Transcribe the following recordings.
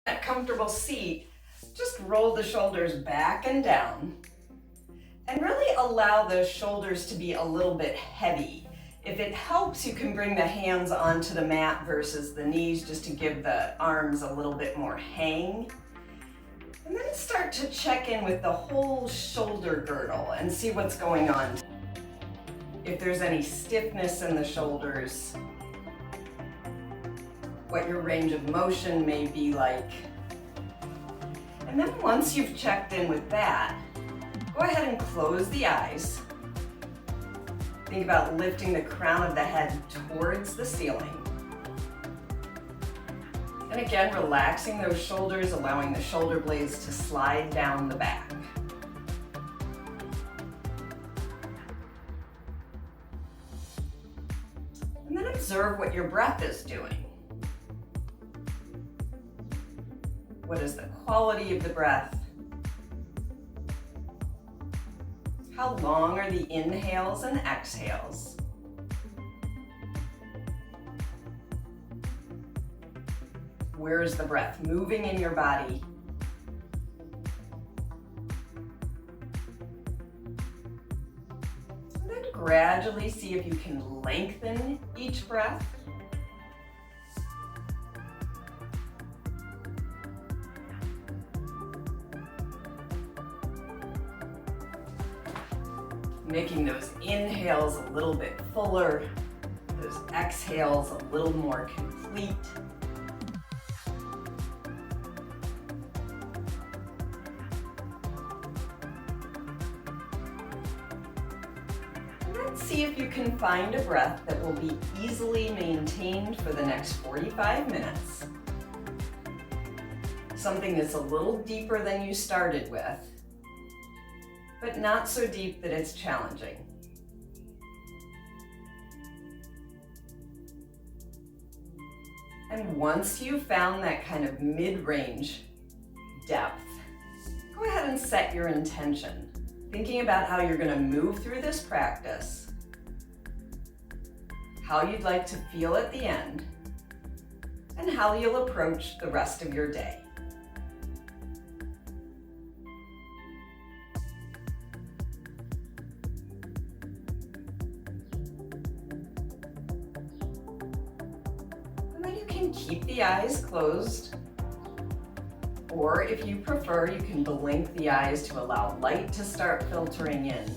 that comfortable seat, just roll the shoulders back and down and really allow those shoulders to be a little bit heavy. If it helps, you can bring the hands onto the mat versus the knees just to give the arms a little bit more hang. And then start to check in with the whole shoulder girdle and see what's going on. If there's any stiffness in the shoulders, what your range of motion may be like. And then once you've checked in with that, go ahead and close the eyes. Think about lifting the crown of the head towards the ceiling. And again, relaxing those shoulders, allowing the shoulder blades to slide down the back. And then observe what your breath is doing. What is the quality of the breath? How long are the inhales and exhales? Where is the breath moving in your body? And then gradually see if you can lengthen each breath. Making those inhales a little bit fuller, those exhales a little more complete. And then see if you can find a breath that will be easily maintained for the next 45 minutes. Something that's a little deeper than you started with, but not so deep that it's challenging. And once you've found that kind of mid-range depth, go ahead and set your intention, thinking about how you're going to move through this practice, how you'd like to feel at the end, and how you'll approach the rest of your day. Keep the eyes closed, or if you prefer, you can blink the eyes to allow light to start filtering in.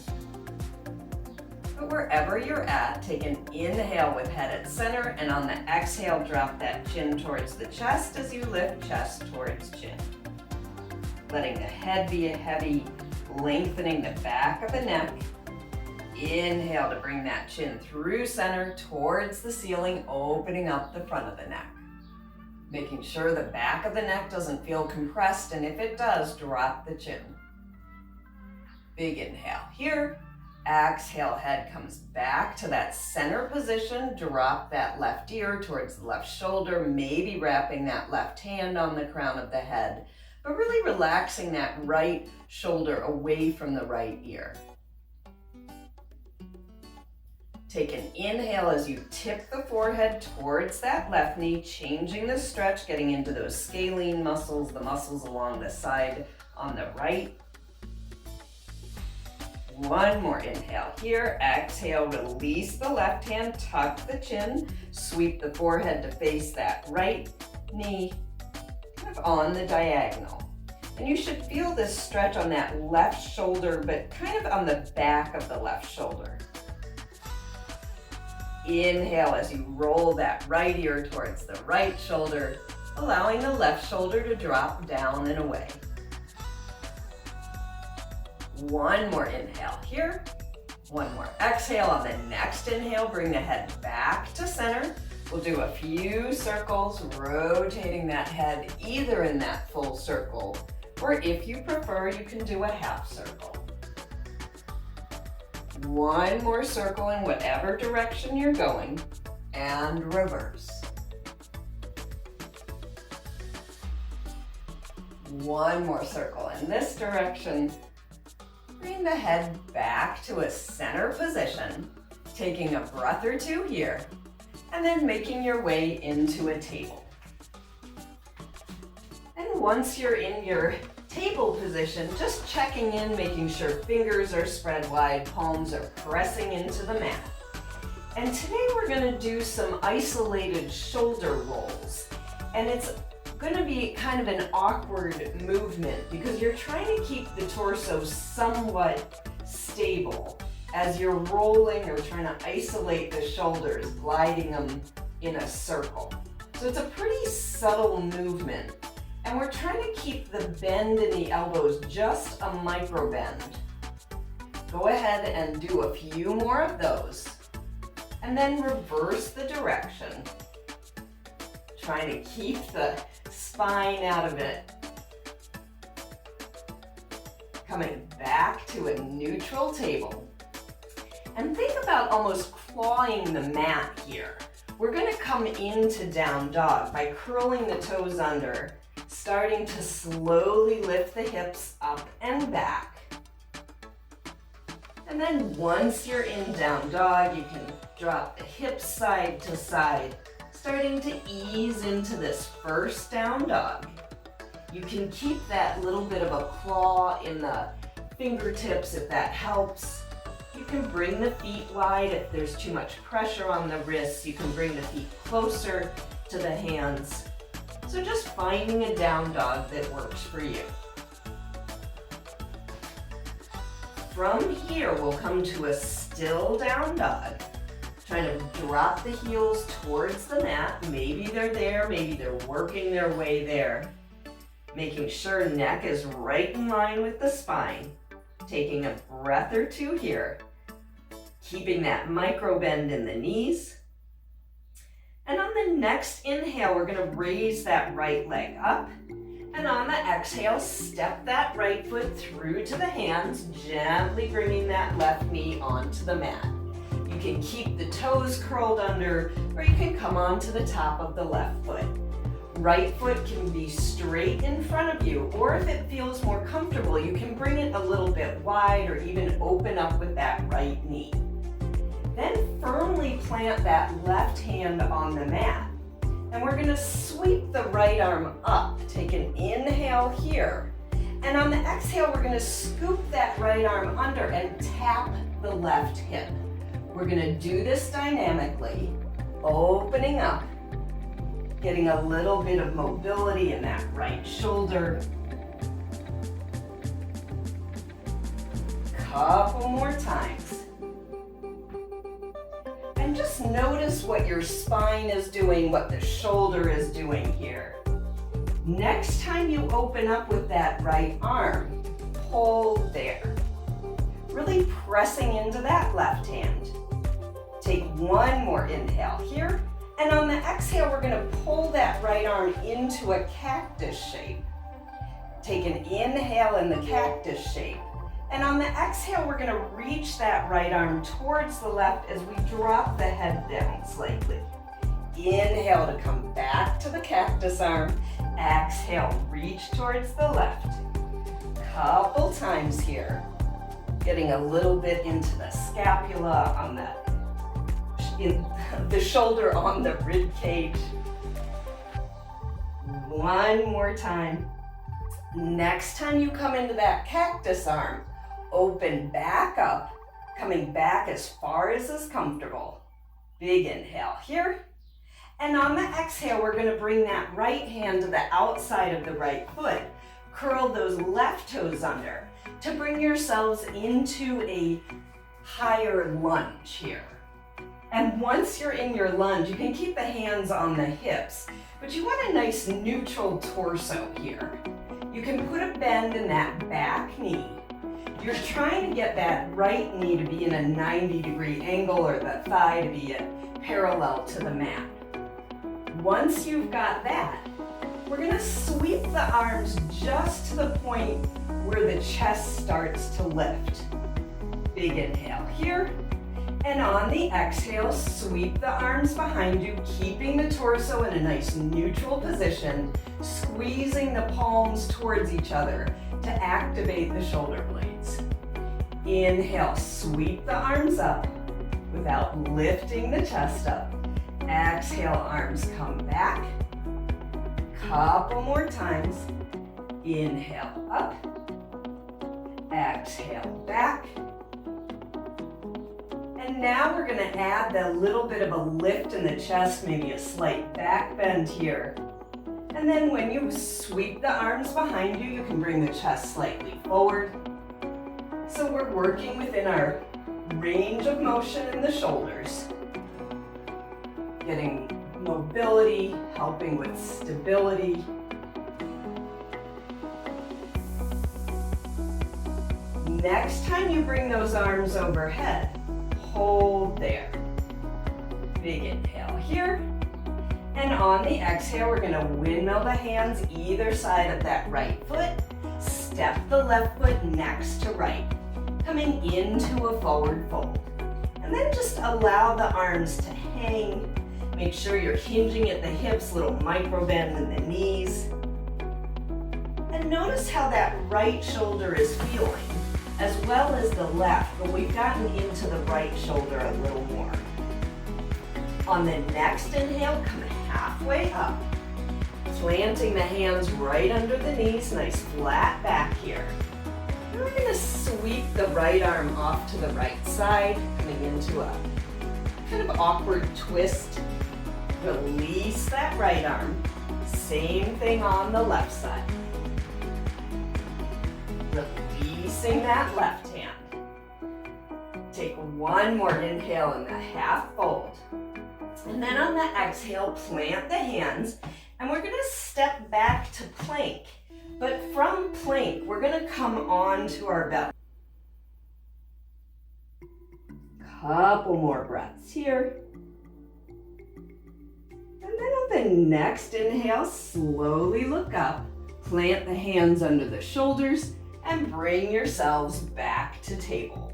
But wherever you're at, take an inhale with head at center, and on the exhale, drop that chin towards the chest as you lift chest towards chin. Letting the head be heavy, lengthening the back of the neck. Inhale to bring that chin through center towards the ceiling, opening up the front of the neck. Making sure the back of the neck doesn't feel compressed, and if it does, drop the chin. Big inhale here. Exhale, head comes back to that center position. Drop that left ear towards the left shoulder, maybe wrapping that left hand on the crown of the head, but really relaxing that right shoulder away from the right ear. Take an inhale as you tip the forehead towards that left knee, changing the stretch, getting into those scalene muscles, the muscles along the side on the right. One more inhale here. Exhale, release the left hand, tuck the chin, sweep the forehead to face that right knee, kind of on the diagonal. And you should feel this stretch on that left shoulder, but kind of on the back of the left shoulder. Inhale as you roll that right ear towards the right shoulder, allowing the left shoulder to drop down and away. One more inhale here. One more exhale. On the next inhale, bring the head back to center. We'll do a few circles, rotating that head either in that full circle, or if you prefer, you can do a half circle. One more circle in whatever direction you're going, and reverse. One more circle in this direction. Bring the head back to a center position, taking a breath or two here, and then making your way into a table. And once you're in your table position, just checking in, making sure fingers are spread wide, palms are pressing into the mat. And today we're going to do some isolated shoulder rolls. And it's going to be kind of an awkward movement because you're trying to keep the torso somewhat stable as you're rolling or trying to isolate the shoulders, gliding them in a circle. So it's a pretty subtle movement. And we're trying to keep the bend in the elbows just a micro bend. Go ahead and do a few more of those. And then reverse the direction. Trying to keep the spine out of it. Coming back to a neutral table. And think about almost clawing the mat here. We're going to come into down dog by curling the toes under, starting to slowly lift the hips up and back. And then once you're in down dog, you can drop the hips side to side, starting to ease into this first down dog. You can keep that little bit of a claw in the fingertips if that helps. You can bring the feet wide if there's too much pressure on the wrists. You can bring the feet closer to the hands. So just finding a down dog that works for you. From here, we'll come to a still down dog. Trying to drop the heels towards the mat. Maybe they're there, maybe they're working their way there. Making sure neck is right in line with the spine. Taking a breath or two here. Keeping that micro bend in the knees. And on the next inhale, we're going to raise that right leg up. And on the exhale, step that right foot through to the hands, gently bringing that left knee onto the mat. You can keep the toes curled under, or you can come onto the top of the left foot. Right foot can be straight in front of you, or if it feels more comfortable, you can bring it a little bit wide or even open up with that right knee. Then firmly plant that left hand on the mat. And we're going to sweep the right arm up. Take an inhale here. And on the exhale, we're going to scoop that right arm under and tap the left hip. We're going to do this dynamically, opening up, getting a little bit of mobility in that right shoulder. Couple more times. And just notice what your spine is doing, what the shoulder is doing here. Next time you open up with that right arm, hold there. Really pressing into that left hand. Take one more inhale here. And on the exhale, we're going to pull that right arm into a cactus shape. Take an inhale in the cactus shape. And on the exhale, we're going to reach that right arm towards the left as we drop the head down slightly. Inhale to come back to the cactus arm. Exhale, reach towards the left. Couple times here. Getting a little bit into the scapula on the shoulder on the rib cage. One more time. Next time you come into that cactus arm, open back up, coming back as far as is comfortable. Big inhale here. And on the exhale, we're going to bring that right hand to the outside of the right foot. Curl those left toes under to bring yourselves into a higher lunge here. And once you're in your lunge, you can keep the hands on the hips, but you want a nice neutral torso here. You can put a bend in that back knee. You're trying to get that right knee to be in a 90-degree angle or the thigh to be parallel to the mat. Once you've got that, we're going to sweep the arms just to the point where the chest starts to lift. Big inhale here. And on the exhale, sweep the arms behind you, keeping the torso in a nice neutral position, squeezing the palms towards each other to activate the shoulder blades. Inhale, sweep the arms up without lifting the chest up. Exhale, arms come back. Couple more times. Inhale up. Exhale back. And now we're gonna add that little bit of a lift in the chest, maybe a slight back bend here. And then when you sweep the arms behind you, you can bring the chest slightly forward. So we're working within our range of motion in the shoulders. Getting mobility, helping with stability. Next time you bring those arms overhead, hold there. Big inhale here. And on the exhale, we're gonna windmill the hands either side of that right foot. Step the left foot next to right, coming into a forward fold. And then just allow the arms to hang. Make sure you're hinging at the hips, little micro bend in the knees. And notice how that right shoulder is feeling, as well as the left, but we've gotten into the right shoulder a little more. On the next inhale, come halfway up, planting the hands right under the knees, nice flat back here. And we're gonna sweep the right arm off to the right side, coming into a kind of awkward twist. Release that right arm. Same thing on the left side. Releasing that left hand. Take one more inhale in the half fold. And then on the exhale, plant the hands, and we're gonna step back to plank. But from plank, we're gonna come onto our belly. Couple more breaths here. And then on the next inhale, slowly look up, plant the hands under the shoulders, and bring yourselves back to table.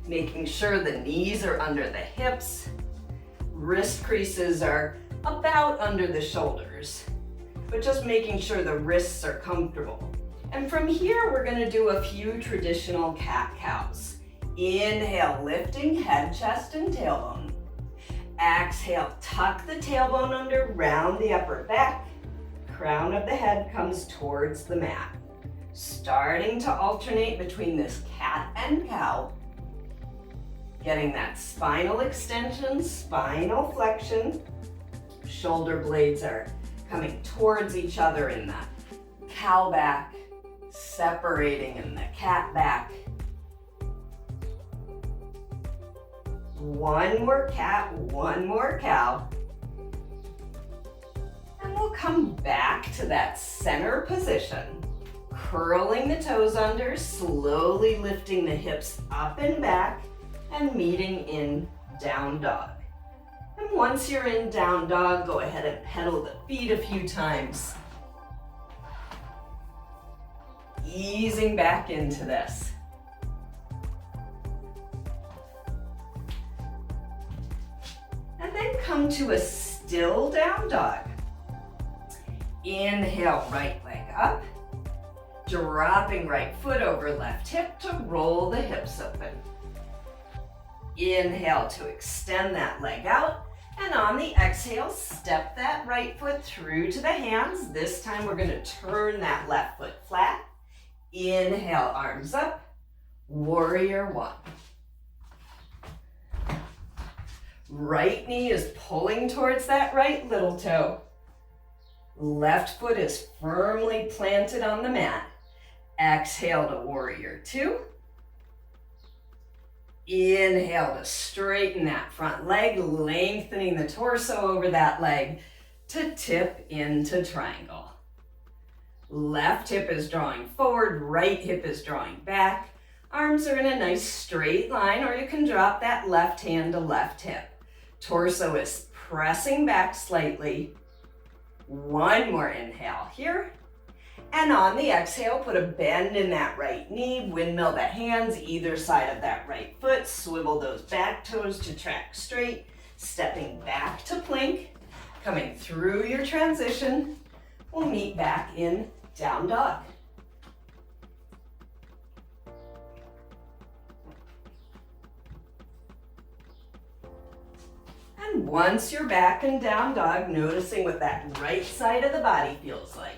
Making sure the knees are under the hips, wrist creases are about under the shoulders, but just making sure the wrists are comfortable. And from here, we're gonna do a few traditional cat-cows. Inhale, lifting head, chest, and tailbone. Exhale, tuck the tailbone under, round the upper back. Crown of the head comes towards the mat. Starting to alternate between this cat and cow. Getting that spinal extension, spinal flexion. Shoulder blades are coming towards each other in the cow back, separating in the cat back. One more cat, one more cow. And we'll come back to that center position. Curling the toes under, slowly lifting the hips up and back, and meeting in down dog. And once you're in down dog, go ahead and pedal the feet a few times. Easing back into this. And then come to a still down dog. Inhale, right leg up. Dropping right foot over left hip to roll the hips open. Inhale to extend that leg out. And on the exhale, step that right foot through to the hands. This time we're gonna turn that left foot flat. Inhale, arms up. Warrior one. Right knee is pulling towards that right little toe. Left foot is firmly planted on the mat. Exhale to warrior two. Inhale to straighten that front leg, lengthening the torso over that leg to tip into triangle. Left hip is drawing forward, right hip is drawing back. Arms are in a nice straight line, or you can drop that left hand to left hip. Torso is pressing back slightly. One more inhale here. And on the exhale, put a bend in that right knee, windmill the hands either side of that right foot, swivel those back toes to track straight, stepping back to plank, coming through your transition. We'll meet back in down dog. And once you're back in down dog, noticing what that right side of the body feels like.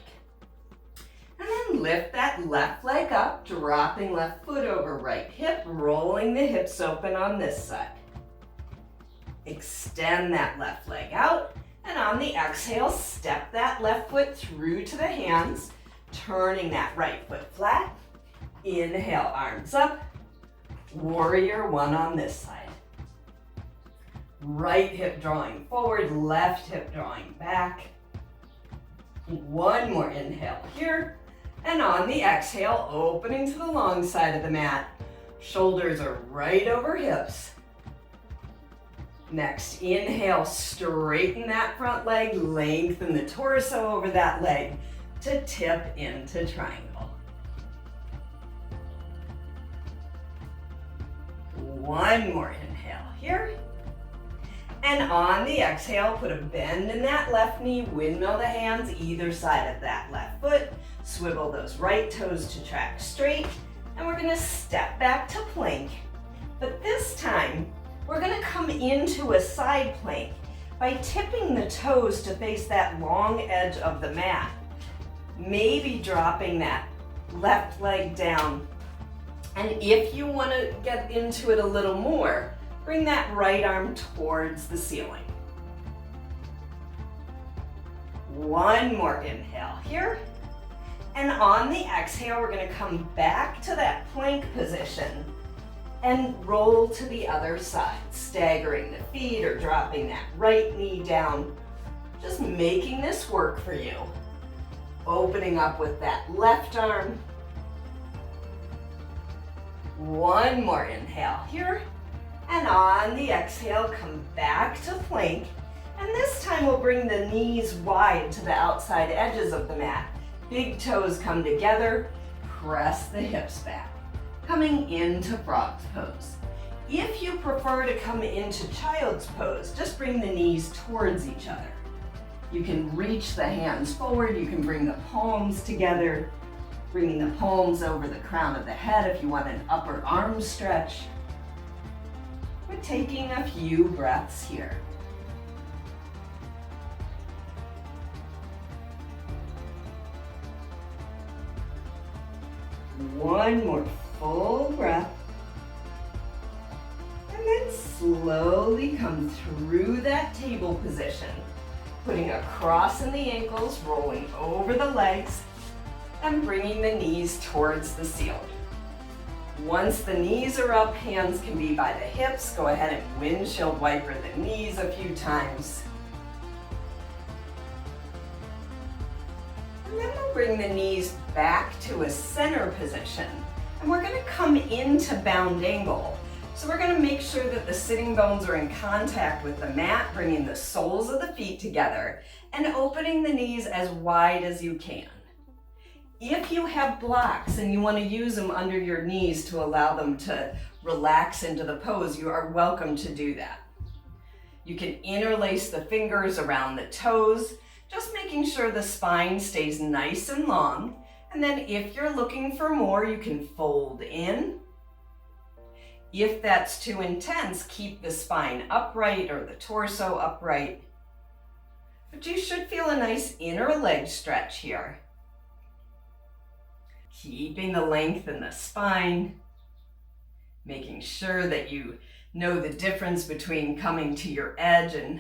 And then lift that left leg up, dropping left foot over right hip, rolling the hips open on this side. Extend that left leg out, and on the exhale, step that left foot through to the hands, turning that right foot flat. Inhale, arms up. Warrior one on this side. Right hip drawing forward, left hip drawing back. One more inhale here. And on the exhale, opening to the long side of the mat. Shoulders are right over hips. Next, inhale, straighten that front leg, lengthen the torso over that leg to tip into triangle. One more inhale here. And on the exhale, put a bend in that left knee, windmill the hands either side of that left foot, swivel those right toes to track straight, and we're gonna step back to plank. But this time, we're gonna come into a side plank by tipping the toes to face that long edge of the mat. Maybe dropping that left leg down. And if you wanna get into it a little more, bring that right arm towards the ceiling. One more inhale here. And on the exhale, we're gonna come back to that plank position and roll to the other side, staggering the feet or dropping that right knee down. Just making this work for you. Opening up with that left arm. One more inhale here. And on the exhale, come back to plank. And this time we'll bring the knees wide to the outside edges of the mat. Big toes come together, press the hips back. Coming into frog's pose. If you prefer to come into child's pose, just bring the knees towards each other. You can reach the hands forward, you can bring the palms together, bringing the palms over the crown of the head if you want an upper arm stretch. We're taking a few breaths here. One more full breath. And then slowly come through that table position, putting a cross in the ankles, rolling over the legs, and bringing the knees towards the ceiling. Once the knees are up, hands can be by the hips. Go ahead and windshield wiper the knees a few times. And then we'll bring the knees back to a center position. And we're gonna come into bound angle. So we're gonna make sure that the sitting bones are in contact with the mat, bringing the soles of the feet together and opening the knees as wide as you can. If you have blocks and you want to use them under your knees to allow them to relax into the pose, you are welcome to do that. You can interlace the fingers around the toes, just making sure the spine stays nice and long. And then if you're looking for more, you can fold in. If that's too intense, keep the spine upright or the torso upright. But you should feel a nice inner leg stretch here. Keeping the length in the spine, making sure that you know the difference between coming to your edge and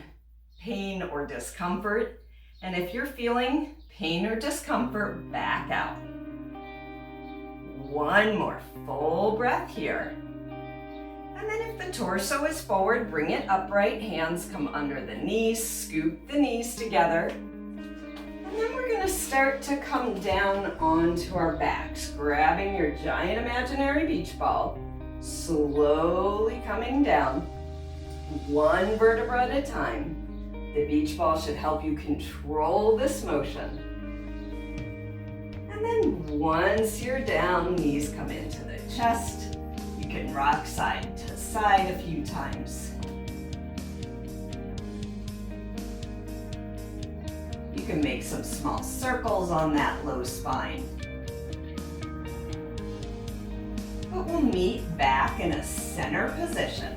pain or discomfort. And if you're feeling pain or discomfort, back out. One more full breath here. And then if the torso is forward, bring it upright, hands come under the knees, scoop the knees together. And then we're gonna start to come down onto our backs, grabbing your giant imaginary beach ball, slowly coming down, one vertebra at a time. The beach ball should help you control this motion. And then once you're down, knees come into the chest. You can rock side to side a few times. You can make some small circles on that low spine. But we'll meet back in a center position.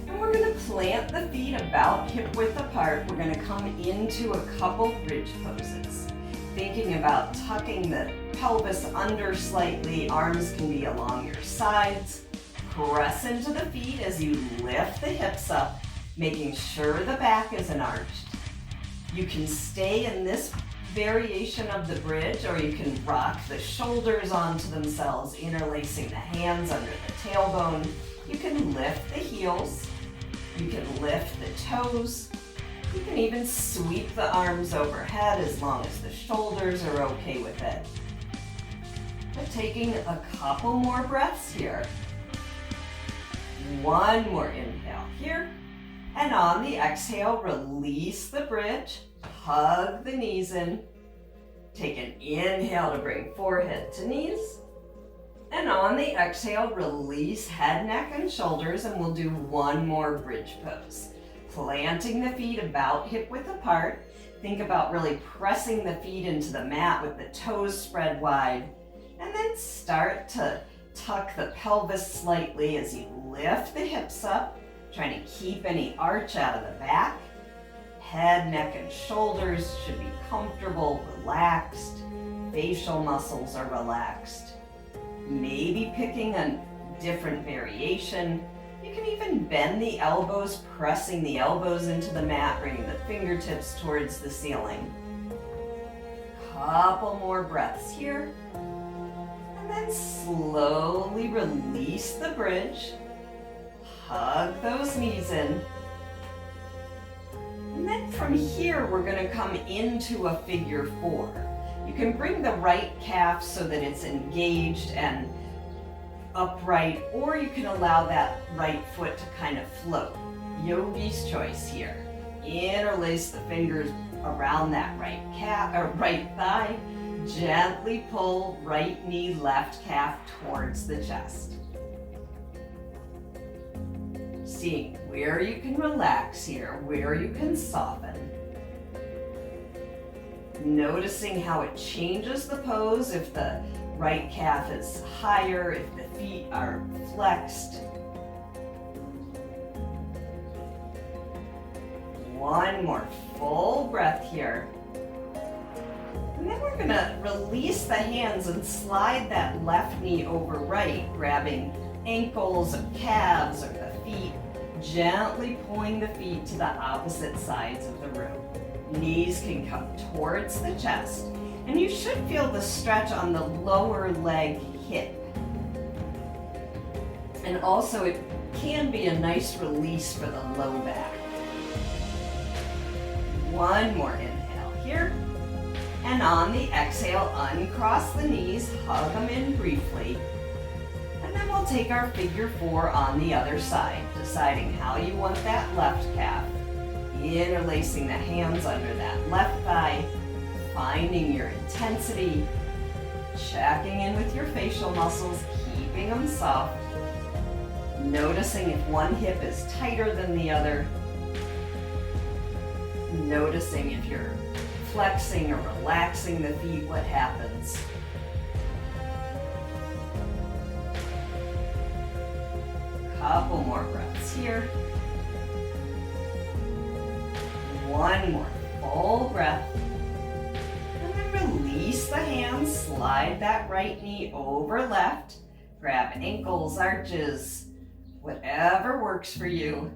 And we're gonna plant the feet about hip width apart. We're gonna come into a couple bridge poses. Thinking about tucking the pelvis under slightly, arms can be along your sides. Press into the feet as you lift the hips up, making sure the back isn't arched. You can stay in this variation of the bridge, or you can rock the shoulders onto themselves, interlacing the hands under the tailbone. You can lift the heels. You can lift the toes. You can even sweep the arms overhead as long as the shoulders are okay with it. But taking a couple more breaths here. One more inhale here. And on the exhale, release the bridge. Hug the knees in. Take an inhale to bring forehead to knees. And on the exhale, release head, neck, and shoulders, and we'll do one more bridge pose. Planting the feet about hip width apart. Think about really pressing the feet into the mat with the toes spread wide. And then start to tuck the pelvis slightly as you lift the hips up, trying to keep any arch out of the back. Head, neck, and shoulders should be comfortable, relaxed. Facial muscles are relaxed. Maybe picking a different variation. You can even bend the elbows, pressing the elbows into the mat, bringing the fingertips towards the ceiling. Couple more breaths here. And then slowly release the bridge. Hug those knees in. And then from here, we're going to come into a figure four. You can bring the right calf so that it's engaged and upright, or you can allow that right foot to kind of float. Yogi's choice here. Interlace the fingers around that right calf or right thigh. Gently pull right knee, left calf towards the chest. Seeing where you can relax here, where you can soften. Noticing how it changes the pose if the right calf is higher, if the feet are flexed. One more full breath here. And then we're gonna release the hands and slide that left knee over right, grabbing ankles or calves or the feet, gently pulling the feet to the opposite sides of the room. Knees can come towards the chest, and you should feel the stretch on the lower leg hip. And also it can be a nice release for the low back. One more inhale here. And on the exhale, uncross the knees, hug them in briefly. And then we'll take our figure four on the other side, deciding how you want that left calf. Interlacing the hands under that left thigh, finding your intensity, checking in with your facial muscles, keeping them soft, noticing if one hip is tighter than the other, noticing if you're flexing or relaxing the feet, what happens. Couple more breaths here. One more full breath. And then release the hands, slide that right knee over left. Grab ankles, arches, whatever works for you.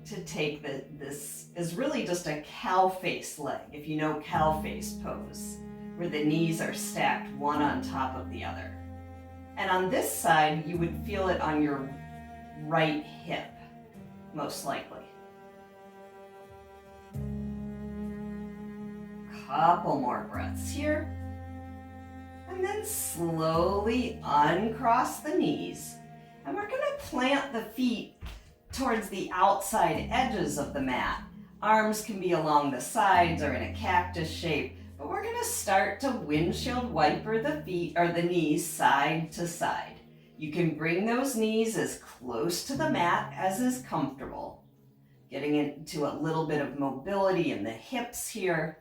To take this is really just a cow face leg, if you know cow face pose, where the knees are stacked one on top of the other. And on this side, you would feel it on your right hip, most likely. Couple more breaths here. And then slowly uncross the knees. And we're going to plant the feet towards the outside edges of the mat. Arms can be along the sides or in a cactus shape, but we're going to start to windshield wiper the feet or the knees side to side. You can bring those knees as close to the mat as is comfortable. Getting into a little bit of mobility in the hips here.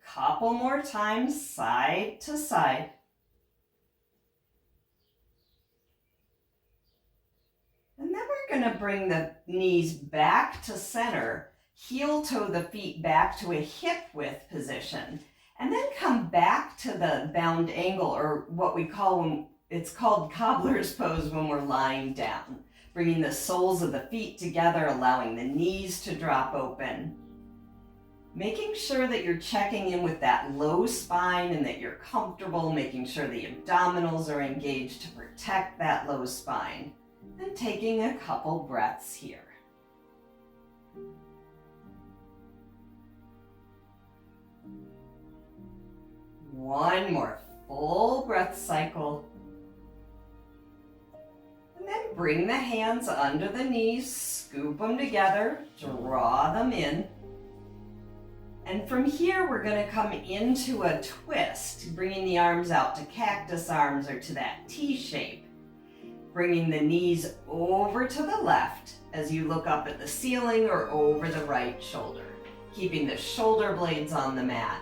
Couple more times, side to side. And then we're going to bring the knees back to center, Heel toe the feet back to a hip width position, and then come back to the bound angle, or what we call, it's called cobbler's pose when we're lying down. Bringing the soles of the feet together, allowing the knees to drop open. Making sure that you're checking in with that low spine and that you're comfortable, making sure the abdominals are engaged to protect that low spine. And taking a couple breaths here. One more full breath cycle. And then bring the hands under the knees, scoop them together, draw them in. And from here, we're going to come into a twist, bringing the arms out to cactus arms or to that T shape. Bringing the knees over to the left as you look up at the ceiling or over the right shoulder, keeping the shoulder blades on the mat.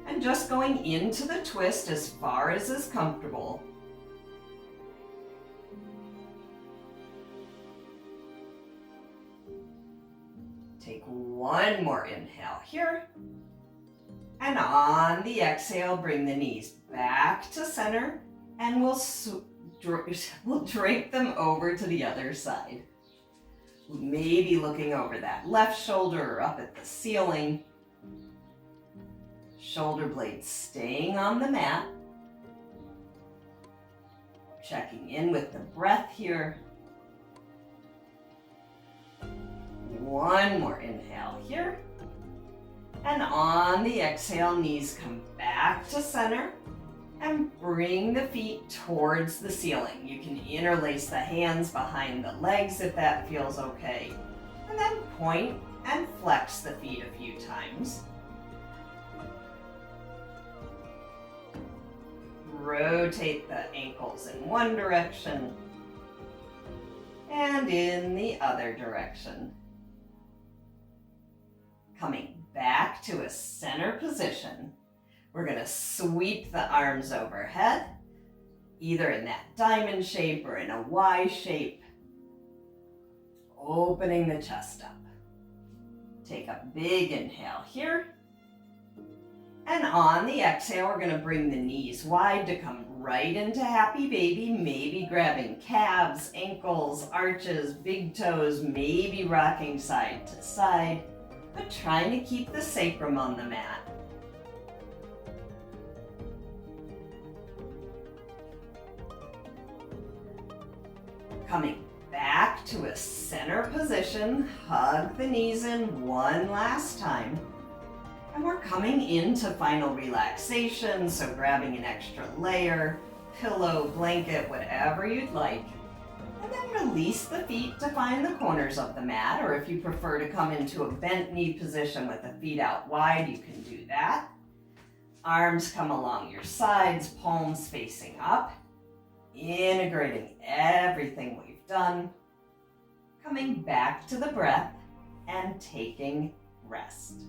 And just going into the twist as far as is comfortable. Take one more inhale here. And on the exhale, bring the knees back to center, and we'll drape them over to the other side. Maybe looking over that left shoulder or up at the ceiling. Shoulder blades staying on the mat. Checking in with the breath here. One more inhale here. And on the exhale, knees come back to center and bring the feet towards the ceiling. You can interlace the hands behind the legs if that feels okay. And then point and flex the feet a few times. Rotate the ankles in one direction and in the other direction. Coming back to a center position, we're going to sweep the arms overhead, either in that diamond shape or in a Y shape, opening the chest up. Take a big inhale here. And on the exhale, we're going to bring the knees wide to come right into happy baby, maybe grabbing calves, ankles, arches, big toes, maybe rocking side to side, but trying to keep the sacrum on the mat. Coming back to a center position, hug the knees in one last time. And we're coming into final relaxation, so grabbing an extra layer, pillow, blanket, whatever you'd like. And then release the feet to find the corners of the mat, or if you prefer to come into a bent knee position with the feet out wide, you can do that. Arms come along your sides, palms facing up, integrating everything we've done, coming back to the breath and taking rest.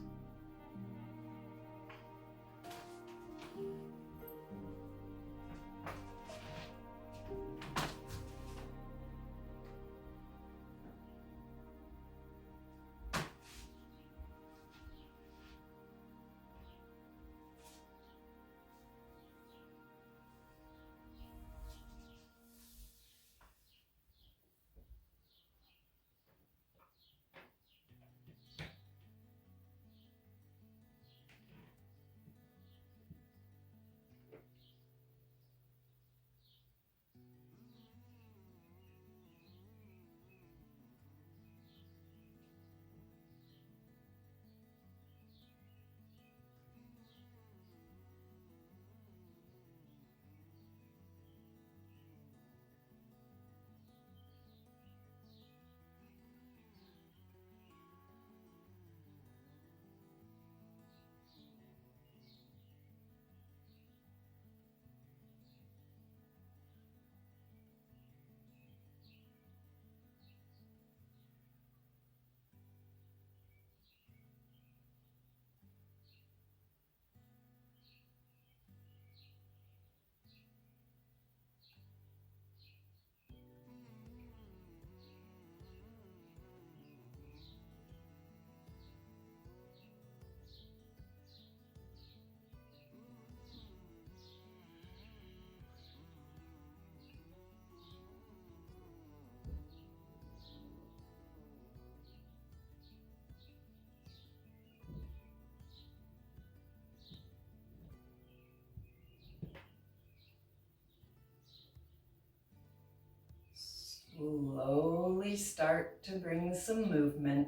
slowly start to bring some movement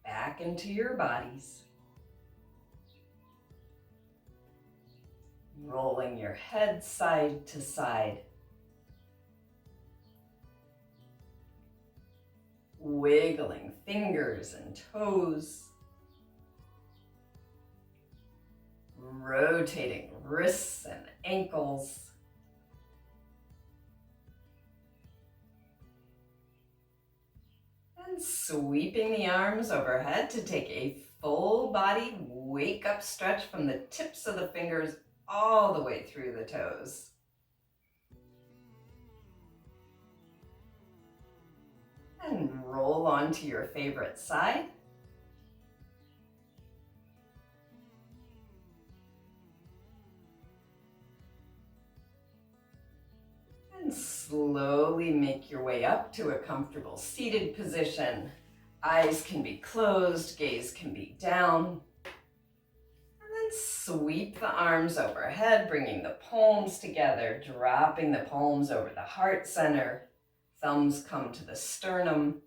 back into your bodies. Rolling your head side to side. Wiggling fingers and toes. Rotating wrists and ankles. And sweeping the arms overhead to take a full body wake up stretch from the tips of the fingers all the way through the toes. And roll onto your favorite side. And slowly make your way up to a comfortable seated position. Eyes can be closed, gaze can be down. And then sweep the arms overhead, bringing the palms together, dropping the palms over the heart center. Thumbs come to the sternum.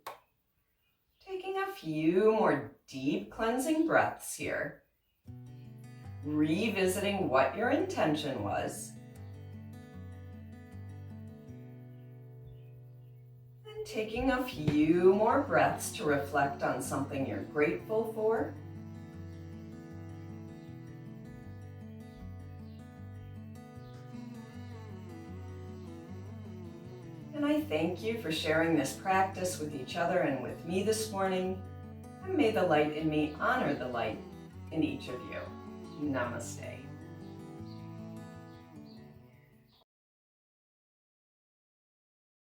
Taking a few more deep cleansing breaths here. Revisiting what your intention was. And taking a few more breaths to reflect on something you're grateful for. And I thank you for sharing this practice with each other and with me this morning. And may the light in me honor the light in each of you. Namaste.